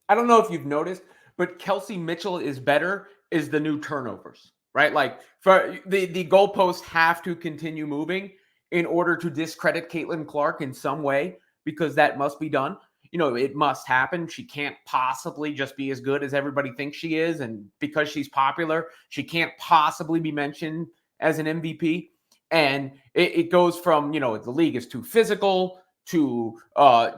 I don't know if you've noticed, but Kelsey Mitchell is better is the new turnovers, right? Like for the goalposts have to continue moving in order to discredit Caitlin Clark in some way because that must be done. It must happen. She can't possibly just be as good as everybody thinks she is, and because she's popular, she can't possibly be mentioned as an MVP. And it goes from the league is too physical to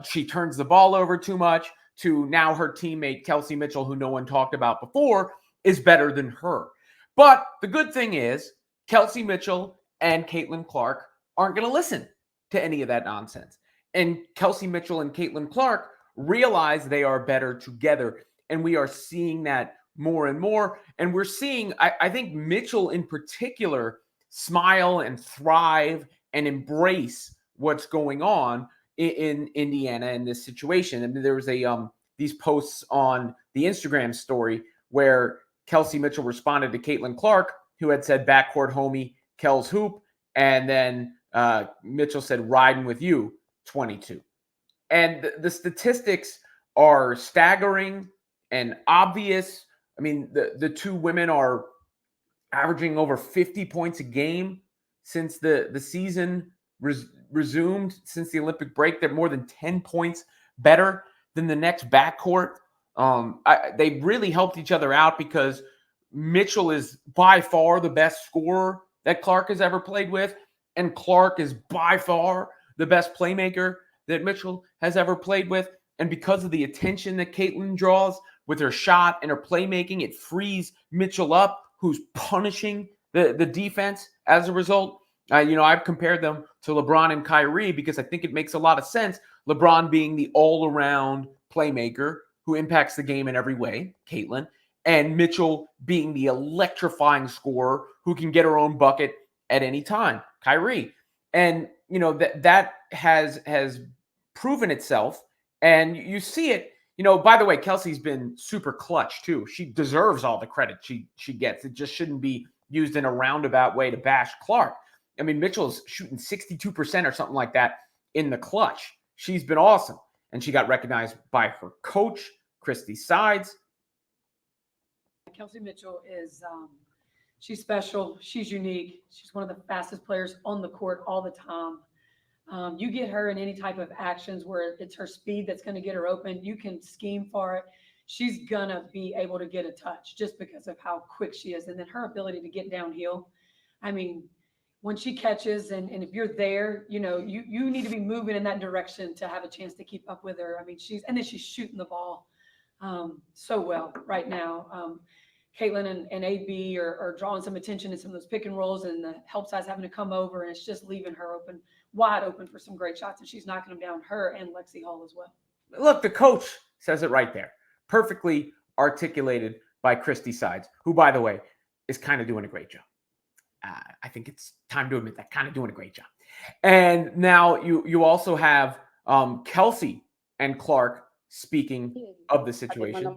she turns the ball over too much to now her teammate Kelsey Mitchell, who no one talked about before, is better than her. But the good thing is Kelsey Mitchell and Caitlin Clark aren't going to listen to any of that nonsense. And Kelsey Mitchell and Caitlin Clark realize they are better together. And we are seeing that more and more. And we're seeing, I think Mitchell in particular, smile and thrive and embrace what's going on in Indiana in this situation. I mean, there was these posts on the Instagram story where Kelsey Mitchell responded to Caitlin Clark, who had said backcourt homie, Kels hoop, and then Mitchell said riding with you, 22. And the statistics are staggering and obvious. I mean, the two women are averaging over 50 points a game since the season resumed, since the Olympic break. They're more than 10 points better than the next backcourt. They really helped each other out because Mitchell is by far the best scorer that Clark has ever played with, and Clark is by far the best playmaker that Mitchell has ever played with. And because of the attention that Caitlin draws with her shot and her playmaking, it frees Mitchell up, who's punishing the defense as a result. I've compared them to LeBron and Kyrie because I think it makes a lot of sense. LeBron being the all-around playmaker who impacts the game in every way, Caitlin, and Mitchell being the electrifying scorer who can get her own bucket at any time, Kyrie. And that has proven itself, and you see it. By the way, Kelsey's been super clutch too. She deserves all the credit she gets. It just shouldn't be used in a roundabout way to bash Clark. I mean, Mitchell's shooting 62% or something like that in the clutch. She's been awesome, and she got recognized by her coach, Christy Sides. Kelsey Mitchell is she's special. She's unique. She's one of the fastest players on the court all the time. You get her in any type of actions where it's her speed that's going to get her open. You can scheme for it. She's going to be able to get a touch just because of how quick she is. And then her ability to get downhill. I mean, when she catches and if you're there, you need to be moving in that direction to have a chance to keep up with her. I mean, and then she's shooting the ball so well right now. Caitlin and AB are drawing some attention in some of those pick and rolls, and the help side's having to come over, and it's just leaving her wide open for some great shots, and she's knocking them down, her and Lexi Hall as well. Look, the coach says it right there. Perfectly articulated by Christy Sides, who, by the way, is kind of doing a great job. I think it's time to admit that, kind of doing a great job. And now you also have Kelsey and Clark speaking of the situation.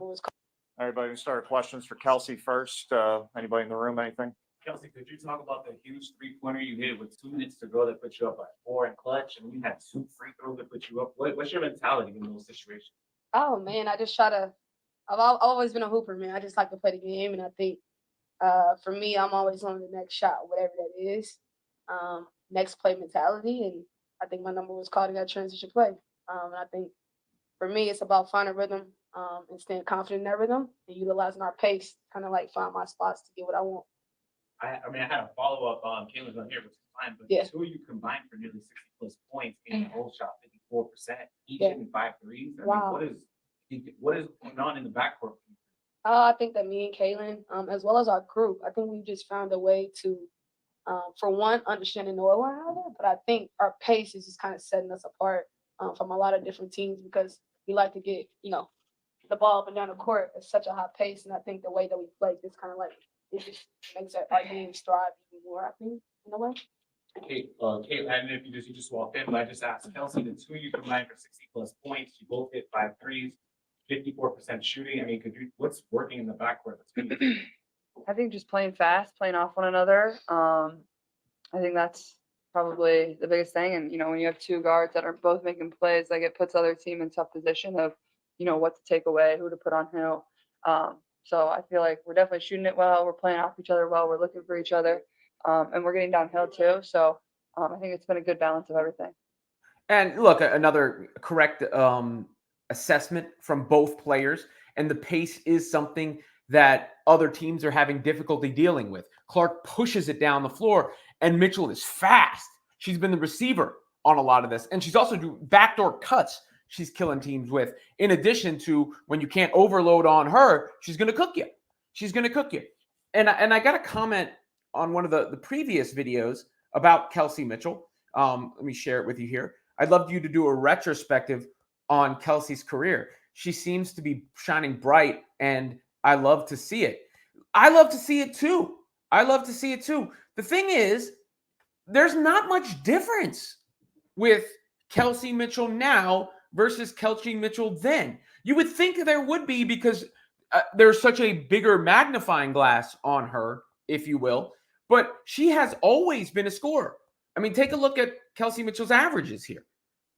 Everybody, start questions for Kelsey first. Anybody in the room, anything? Kelsey, could you talk about the huge three-pointer you hit with 2 minutes to go that put you up by 4 in clutch, and you had 2 free throws that put you up? What's your mentality in those situations? Oh man, I just try to. I've always been a hooper, man. I just like to play the game, and I think for me, I'm always on the next shot, whatever that is, next play mentality, and I think my number was called in that transition play. And I think for me, it's about finding rhythm and staying confident in that rhythm and utilizing our pace, kind of like find my spots to get what I want. I mean, I had a follow-up. Caitlin's on here, which is fine, but Yeah. the two of you combined for nearly 60-plus points, getting the whole shot 54%, each Yeah. hitting 5 threes. I Wow. mean, what is going on in the backcourt? I think that me and Kaylin, as well as our group, I think we just found a way to, for one, understand and know one another. But I think our pace is just kind of setting us apart from a lot of different teams because we like to get, the ball up and down the court at such a high pace. And I think the way that we play just kind of like it just makes our game thrive even more. I think in a way. Kate, I don't know if you just walked in, but I just asked Kelsey, the two of you combined for 60-plus points. You both hit 5 threes. 54% shooting. I mean, what's working in the backcourt? I think just playing fast, playing off one another. I think that's probably the biggest thing. And when you have two guards that are both making plays, like it puts other team in tough position of what to take away, who to put on who. So I feel like we're definitely shooting it well. We're playing off each other well. We're looking for each other, and we're getting downhill too. So I think it's been a good balance of everything. And look, another correct assessment from both players, and the pace is something that other teams are having difficulty dealing with. Clark pushes it down the floor, and Mitchell is fast. She's been the receiver on a lot of this, and she's also doing backdoor cuts she's killing teams with. In addition to when you can't overload on her, she's going to cook you. She's going to cook you. And I got a comment on one of the previous videos about Kelsey Mitchell. Let me share it with you here. I'd love you to do a retrospective on Kelsey's career. She seems to be shining bright, and I love to see it. I love to see it too. I love to see it too. The thing is, there's not much difference with Kelsey Mitchell now versus Kelsey Mitchell then. You would think there would be, because there's such a bigger magnifying glass on her, if you will. But she has always been a scorer. I mean, take a look at Kelsey Mitchell's averages here.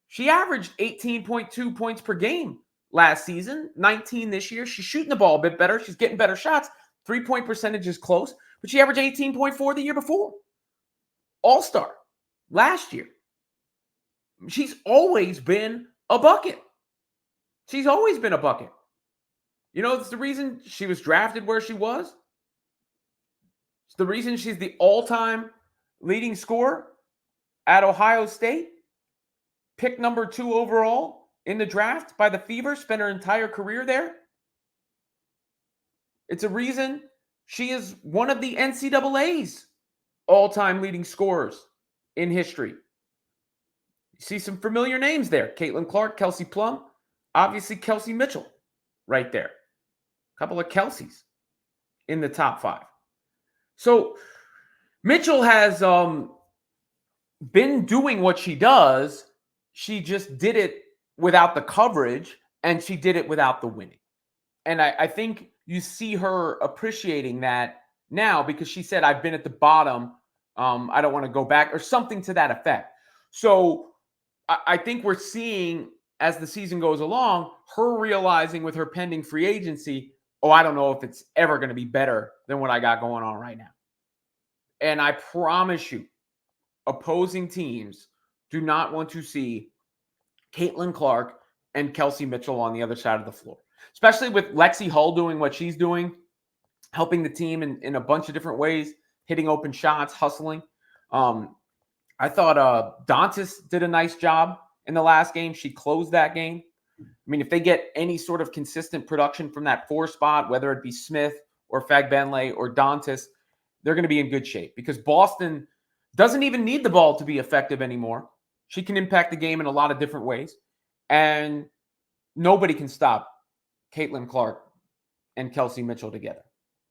She averaged 18.2 points per game last season, 19 this year. She's shooting the ball a bit better. She's getting better shots. 3-point percentage is close, but she averaged 18.4 the year before. All-star last year. She's always been a bucket. She's always been a bucket. You know, it's the reason she was drafted where she was. It's the reason she's the all-time leading scorer at Ohio State. Pick number 2 overall in the draft by the Fever, spent her entire career there. It's a reason she is one of the NCAA's all-time leading scorers in history. You see some familiar names there. Caitlin Clark, Kelsey Plum, obviously Kelsey Mitchell right there. A couple of Kelseys in the top 5. So Mitchell has been doing what she does. She just did it without the coverage, and she did it without the winning. And I think you see her appreciating that now, because she said, I've been at the bottom. I don't want to go back, or something to that effect. So I think we're seeing, as the season goes along, her realizing with her pending free agency, I don't know if it's ever going to be better than what I got going on right now. And I promise you, opposing teams do not want to see Caitlin Clark and Kelsey Mitchell on the other side of the floor, especially with Lexi Hull doing what she's doing, helping the team in a bunch of different ways, hitting open shots, hustling. I thought Dantas did a nice job in the last game. She closed that game. I mean, if they get any sort of consistent production from that 4 spot, whether it be Smith or Fagbenle or Dantas, they're going to be in good shape, because Boston doesn't even need the ball to be effective anymore. She can impact the game in a lot of different ways. And nobody can stop Caitlin Clark and Kelsey Mitchell together.